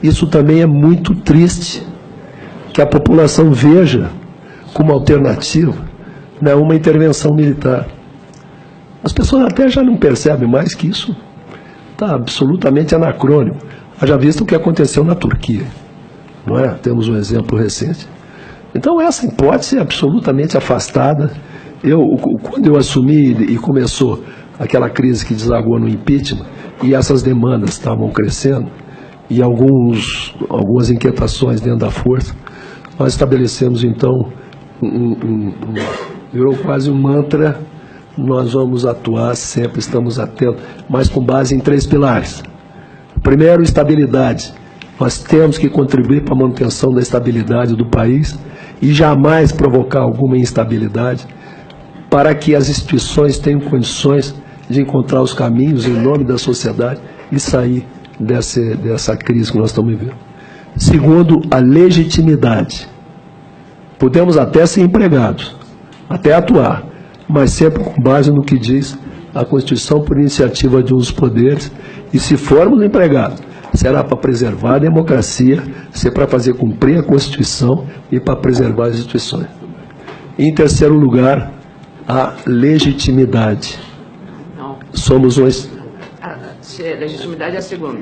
Isso também é muito triste, que a população veja como alternativa, né, uma intervenção militar. As pessoas até já não percebem mais que isso está absolutamente anacrônico. Haja visto o que aconteceu na Turquia, não é? Temos um exemplo recente. Então essa hipótese é absolutamente afastada. Quando eu assumi e começou aquela crise que desagou no impeachment, e essas demandas estavam crescendo, e algumas inquietações dentro da força, nós estabelecemos então virou quase um mantra: nós vamos atuar, sempre estamos atentos, mas com base em 3 pilares. Primeiro, estabilidade. Nós temos que contribuir para a manutenção da estabilidade do país e jamais provocar alguma instabilidade, para que as instituições tenham condições de encontrar os caminhos em nome da sociedade e sair dessa crise que nós estamos vivendo. Segundo, a legitimidade. Podemos até ser empregados, até atuar, mas sempre com base no que diz a Constituição por iniciativa de um dos poderes, e se formos empregados, será para preservar a democracia, será para fazer cumprir a Constituição e para preservar as instituições. Em terceiro lugar, a legitimidade. Somos os... A legitimidade é a segunda.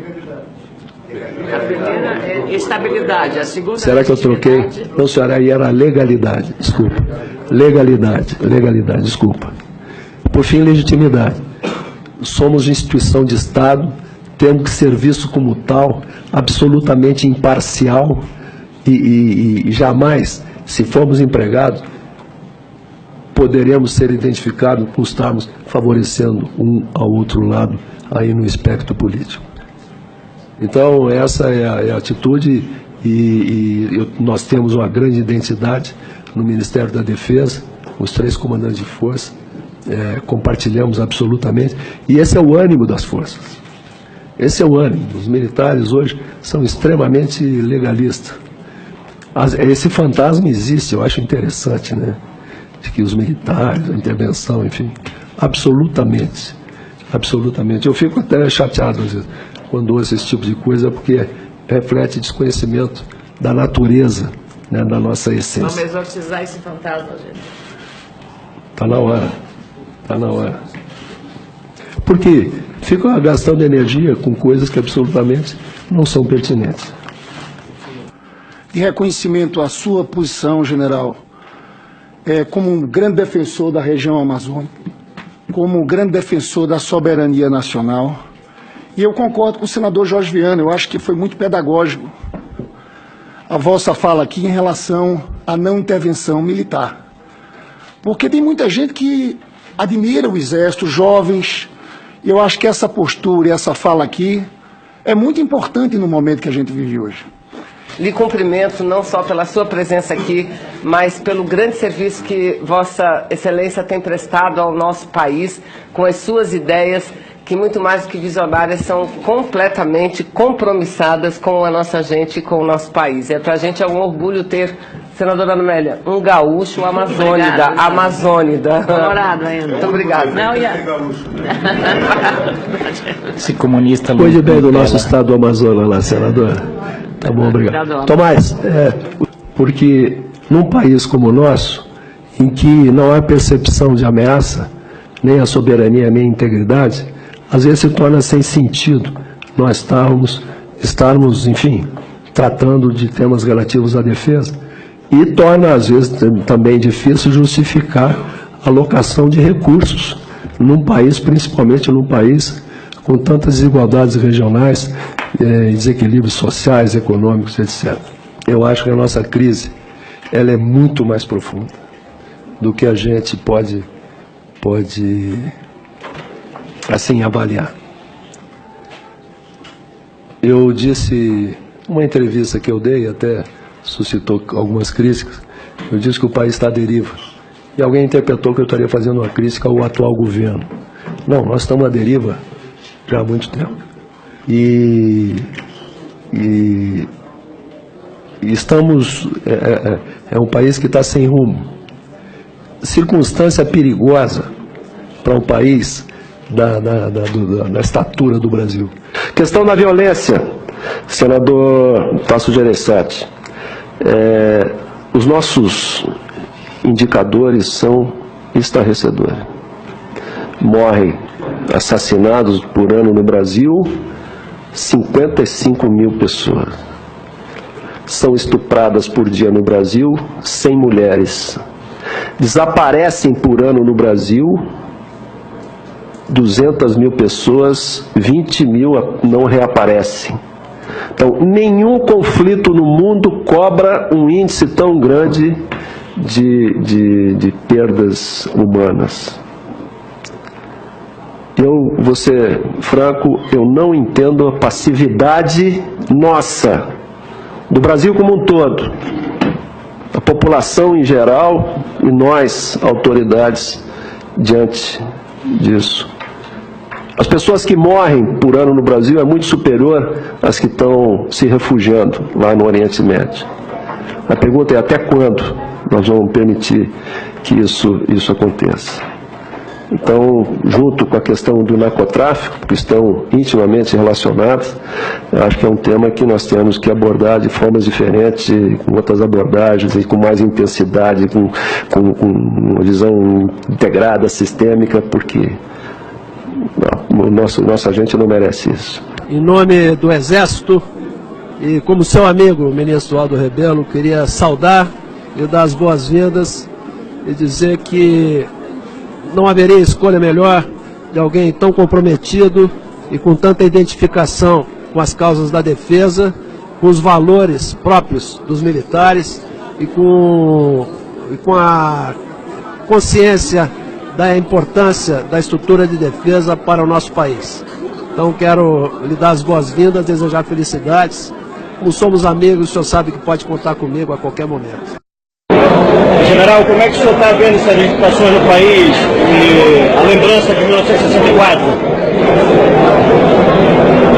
A primeira é estabilidade, a segunda... Será que eu troquei? Não, senhora, aí era legalidade, desculpa. Legalidade, desculpa. Por fim, legitimidade. Somos instituição de Estado, temos que ser visto como tal, absolutamente imparcial e jamais, se formos empregados, poderemos ser identificados por estarmos favorecendo um ao outro lado aí no espectro político. Então, essa é a atitude nós temos uma grande identidade no Ministério da Defesa, os 3 comandantes de força, compartilhamos absolutamente, e esse é o ânimo das forças. Esse é o ânimo. Os militares hoje são extremamente legalistas. Esse fantasma existe, eu acho interessante, né? De que os militares, a intervenção, enfim, absolutamente. Eu fico até chateado, às vezes, quando ouço esse tipo de coisa, porque reflete desconhecimento da natureza, né, da nossa essência. Vamos exorcizar esse fantasma, gente. Está na hora. Porque ficam gastando energia com coisas que absolutamente não são pertinentes. Em reconhecimento à sua posição, general, como um grande defensor da região amazônica, como um grande defensor da soberania nacional, e eu concordo com o senador Jorge Viana, eu acho que foi muito pedagógico a vossa fala aqui em relação à não intervenção militar. Porque tem muita gente que admira o Exército, jovens, e eu acho que essa postura e essa fala aqui é muito importante no momento que a gente vive hoje. Lhe cumprimento não só pela sua presença aqui, mas pelo grande serviço que Vossa Excelência tem prestado ao nosso país, com as suas ideias, que muito mais do que visionárias são completamente compromissadas com a nossa gente e com o nosso país. Para a gente é um orgulho ter, senadora Ana Amélia, um gaúcho amazônida. Colorado ainda. Muito obrigado. Não, Esse comunista... Cuide bem do nosso estado do Amazonas lá, senadora. Tá bom, obrigado. Tomás, porque num país como o nosso, em que não há percepção de ameaça, nem a soberania, nem a integridade, às vezes se torna sem sentido nós estarmos, enfim, tratando de temas relativos à defesa, e torna, às vezes, também difícil justificar a alocação de recursos num país, principalmente num país com tantas desigualdades regionais, desequilíbrios sociais, econômicos, etc. Eu acho que a nossa crise ela é muito mais profunda do que a gente pode assim avaliar. Eu disse, uma entrevista que eu dei, até suscitou algumas críticas, eu disse que o país está à deriva. E alguém interpretou que eu estaria fazendo uma crítica ao atual governo. Não, nós estamos à deriva já há muito tempo. E estamos... É um país que está sem rumo. Circunstância perigosa para um país da estatura do Brasil. Questão da violência. Senador Tasso Gereissati, os nossos indicadores são estarrecedores. Morrem assassinados por ano no Brasil 55 mil pessoas. São estupradas por dia no Brasil 100 mulheres. Desaparecem por ano no Brasil 200 mil pessoas, 20 mil não reaparecem. Então, nenhum conflito no mundo cobra um índice tão grande de perdas humanas. Vou ser franco, eu não entendo a passividade nossa, do Brasil como um todo, a população em geral e nós, autoridades, diante disso. As pessoas que morrem por ano no Brasil é muito superior às que estão se refugiando lá no Oriente Médio. A pergunta é: até quando nós vamos permitir que isso aconteça? Então, junto com a questão do narcotráfico, que estão intimamente relacionadas, eu acho que é um tema que nós temos que abordar de formas diferentes, com outras abordagens, e com mais intensidade, com uma visão integrada, sistêmica, porque nossa gente não merece isso. Em nome do Exército, e como seu amigo, ministro Aldo Rebelo, queria saudar e dar as boas-vindas e dizer que não haveria escolha melhor de alguém tão comprometido e com tanta identificação com as causas da defesa, com os valores próprios dos militares e com a consciência da importância da estrutura de defesa para o nosso país. Então quero lhe dar as boas-vindas, desejar felicidades. Como somos amigos, o senhor sabe que pode contar comigo a qualquer momento. General, como é que o senhor está vendo essas situações no país e a lembrança de 1964?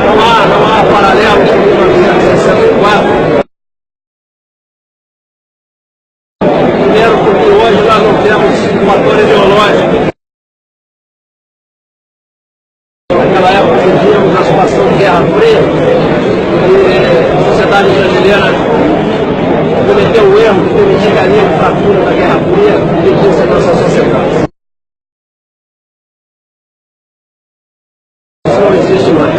Não há paralelo com 1964. Primeiro porque hoje nós não temos um fator ideológico. Naquela época vivíamos a situação de Guerra Fria e a sociedade brasileira cometeu o erro de permitir que a linha de fratura da Guerra Fria dividisse a nossa sociedade. Isso não existe mais.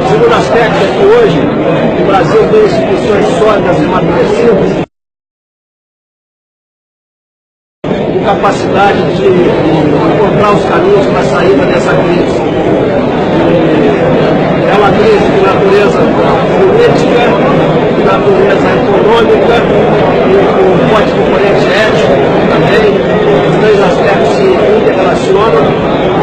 O segundo aspecto é que hoje o Brasil tem instituições sólidas e amadurecidas, com capacidade de encontrar os caminhos para a saída dessa crise. É uma crise de natureza política, de natureza econômica e com um forte componente ético também. Os dois aspectos se interrelacionam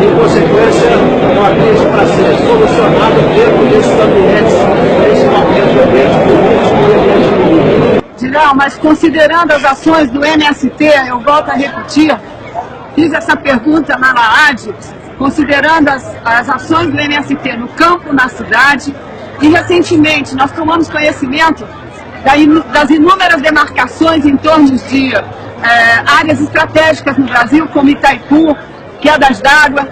e, em consequência, é uma crise para ser solucionada dentro desses ambientes, principalmente ambientes políticos e ambientes políticos. General, mas considerando as ações do MST, eu volto a repetir, fiz essa pergunta na LAAD, considerando as ações do MST no campo, na cidade, e recentemente nós tomamos conhecimento das inúmeras demarcações em torno de áreas estratégicas no Brasil, como Itaipu, quedas d'água,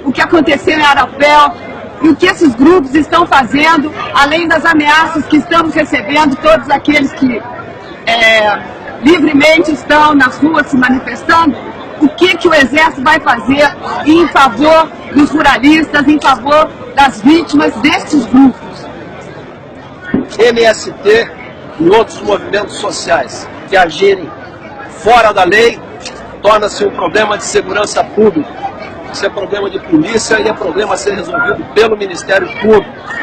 o que aconteceu em Arapel, e o que esses grupos estão fazendo, além das ameaças que estamos recebendo, todos aqueles que livremente estão nas ruas se manifestando. O que o Exército vai fazer em favor dos ruralistas, em favor das vítimas destes grupos? MST e outros movimentos sociais que agirem fora da lei torna-se um problema de segurança pública. Isso é problema de polícia e é problema a ser resolvido pelo Ministério Público.